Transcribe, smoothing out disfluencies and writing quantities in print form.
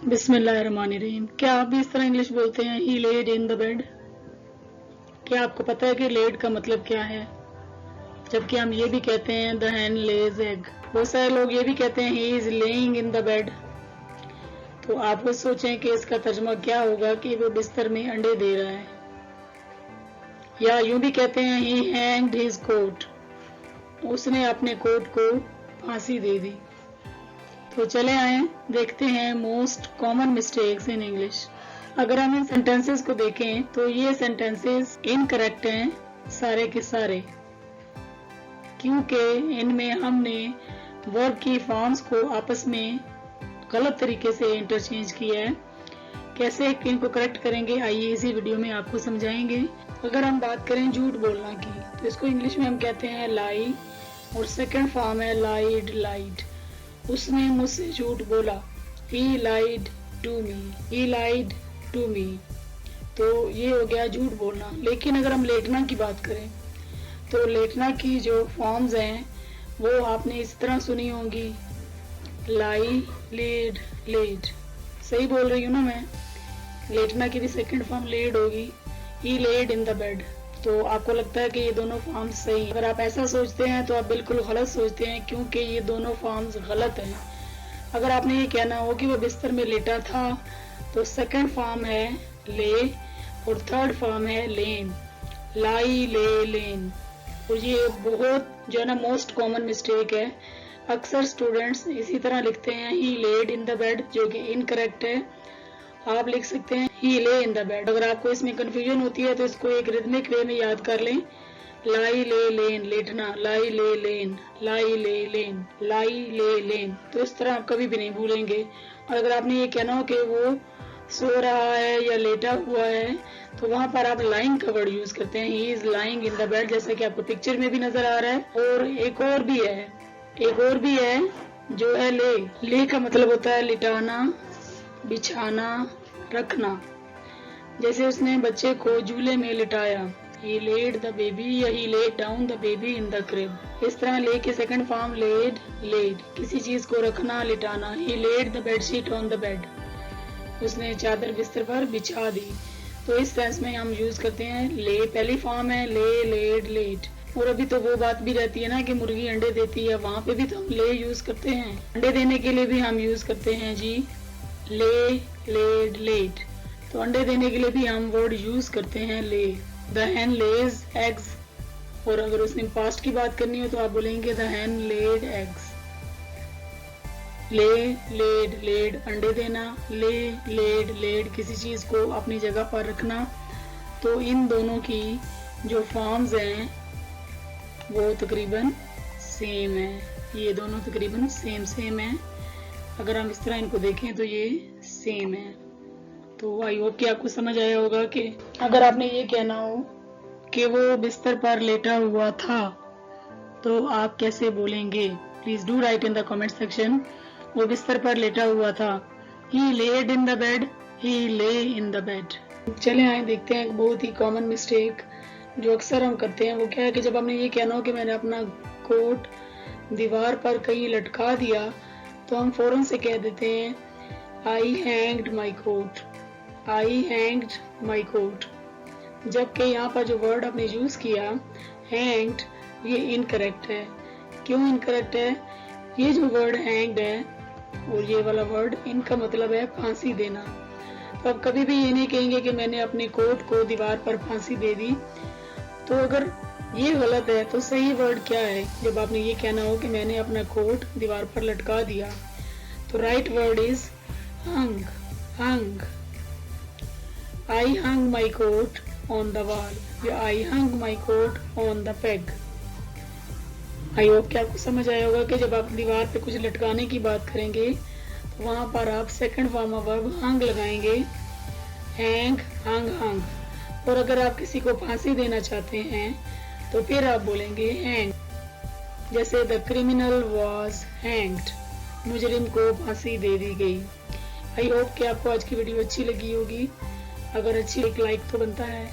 बिस्मिल्लाहिर्रहमानिर्रहीम। क्या आप भी इस तरह इंग्लिश बोलते हैं, ही लेड इन द बेड? क्या आपको पता है कि लेड का मतलब क्या है? जबकि हम ये भी कहते हैं द हैन लेज एग। बहुत सारे लोग ये भी कहते हैं he is laying in the bed. तो आप खुद सोचें कि इसका तर्जुमा क्या होगा कि वो बिस्तर में अंडे दे रहा है। या यूं भी कहते हैं ही हैंग्ड हिज कोट, उसने अपने कोट को फांसी दे दी। तो चले आए देखते हैं most common mistakes in English. अगर हम इन सेंटेंसेस को देखें तो ये सेंटेंसेस इनकरेक्ट हैं सारे के सारे, क्योंकि इनमें हमने वर्ब की फॉर्म्स को आपस में गलत तरीके से इंटरचेंज किया है। कैसे इनको करेक्ट करेंगे आइए इसी वीडियो में आपको समझाएंगे। अगर हम बात करें झूठ बोलना की तो इसको इंग्लिश में हम कहते हैं लाई, और सेकंड फॉर्म है लाइड लाइड। उसने मुझसे झूठ बोला, he lied to me, he lied to me। तो ये हो गया झूठ बोलना। लेकिन अगर हम लेटना की बात करें तो लेटना की जो फॉर्म्स हैं वो आपने इस तरह सुनी होंगी, लाई, लेड, लेड। सही बोल रही हूँ ना मैं? लेटना की भी सेकंड फॉर्म लेड होगी, he laid in the bed। तो आपको लगता है कि ये दोनों फॉर्म्स सही हैं। अगर आप ऐसा सोचते हैं तो आप बिल्कुल गलत सोचते हैं, क्योंकि ये दोनों फॉर्म्स गलत हैं। अगर आपने ये कहना हो कि वो बिस्तर में लेटा था तो सेकंड फॉर्म है ले और थर्ड फॉर्म है लेन, लाई, ले, लेन। और ये बहुत जो है ना मोस्ट कॉमन मिस्टेक है। अक्सर स्टूडेंट्स इसी तरह लिखते हैं ही लेड इन द बेड, जो कि इनकरेक्ट है। आप लिख सकते हैं ही ले इन द बेड। अगर आपको इसमें कंफ्यूजन होती है तो इसको एक रिदमिक वे में याद कर लें, लाई, ले, लेन, लेटना, लाई, ले, लेन, लाई, ले, लेन, लाई, ले, लेन। तो इस तरह आप कभी भी नहीं भूलेंगे। और अगर आपने ये कहना हो कि वो सो रहा है या लेटा हुआ है तो वहां पर आप लाइंग का वर्ड यूज करते हैं, he is lying in the bed, जैसा कि आपको पिक्चर में भी नजर आ रहा है। और एक और भी है जो है ले। ले का मतलब होता है लिटाना, बिछाना, रखना। जैसे उसने बच्चे को झूले में लिटाया, he laid the baby या he laid down the baby in the crib। इस तरह ले के सेकंड फॉर्म लेड, लेड, किसी चीज को रखना, लिटाना। he laid the bedsheet on the bed, उसने चादर बिस्तर पर बिछा दी। तो इस सेंस में हम यूज करते हैं ले। पहली फॉर्म है ले, लेड, लेट। और अभी तो वो बात भी रहती है ना कि मुर्गी अंडे देती है, वहां पे भी तो हम ले यूज करते हैं। अंडे देने के लिए भी हम यूज करते हैं जी ले, लेड, लेट। तो अंडे देने के लिए भी हम वर्ड यूज करते हैं ले। The Hahn Lay's eggs. और अगर उसने पास्ट की बात करनी हो तो आप बोलेंगे द हैन लेड एग्स। ले, लेड, लेड, अंडे देना, ले, लेड, लेड, किसी चीज को अपनी जगह पर रखना। तो इन दोनों की जो फॉर्म्स हैं वो तकरीबन सेम है। ये दोनों तकरीबन सेम है। अगर हम इस तरह इनको देखें तो ये सेम है। तो आई होप कि आपको समझ आया होगा कि अगर आपने ये कहना हो कि वो बिस्तर पर लेटा हुआ था तो आप कैसे बोलेंगे। Please do right in the comment section. वो बिस्तर पर लेटा हुआ था, ही लेड इन द बेड, ही ले इन द बेड। चले आए देखते हैं एक बहुत ही कॉमन मिस्टेक जो अक्सर हम करते हैं। वो क्या है कि जब हमने ये कहना हो कि मैंने अपना कोट दीवार पर कहीं लटका दिया तो हम फौरन से कह देते हैं आई हैंग्ड माई कोट, आई हैंग्ड माई कोट। जबकि यहाँ पर जो वर्ड आपने यूज किया हैंग्ड, ये इनकरेक्ट है। क्यों इनकरेक्ट है? ये जो वर्ड हैंग्ड है और ये वाला वर्ड, इनका मतलब है फांसी देना। तो आप कभी भी ये नहीं कहेंगे कि मैंने अपने कोट को दीवार पर फांसी दे दी। तो अगर ये गलत है तो सही वर्ड क्या है जब आपने ये कहना हो कि मैंने अपना कोट दीवार पर लटका दिया? तो right word is hung, hung. I hung my coat on the wall या I hung my coat on the peg. I hope कि आपको समझ आया होगा कि जब आप दीवार पे कुछ लटकाने की बात करेंगे तो वहां पर आप सेकंड फॉर्म ऑफ वर्ब हंग लगाएंगे, हैंग, हंग, हंग। और अगर आप किसी को फांसी देना चाहते हैं तो फिर आप बोलेंगे हैंग। जैसे द क्रिमिनल वॉज हैंग्ड, मुजरिम को फांसी दे दी गई। आई होप कि आपको आज की वीडियो अच्छी लगी होगी। अगर अच्छी एक लाइक तो बनता है।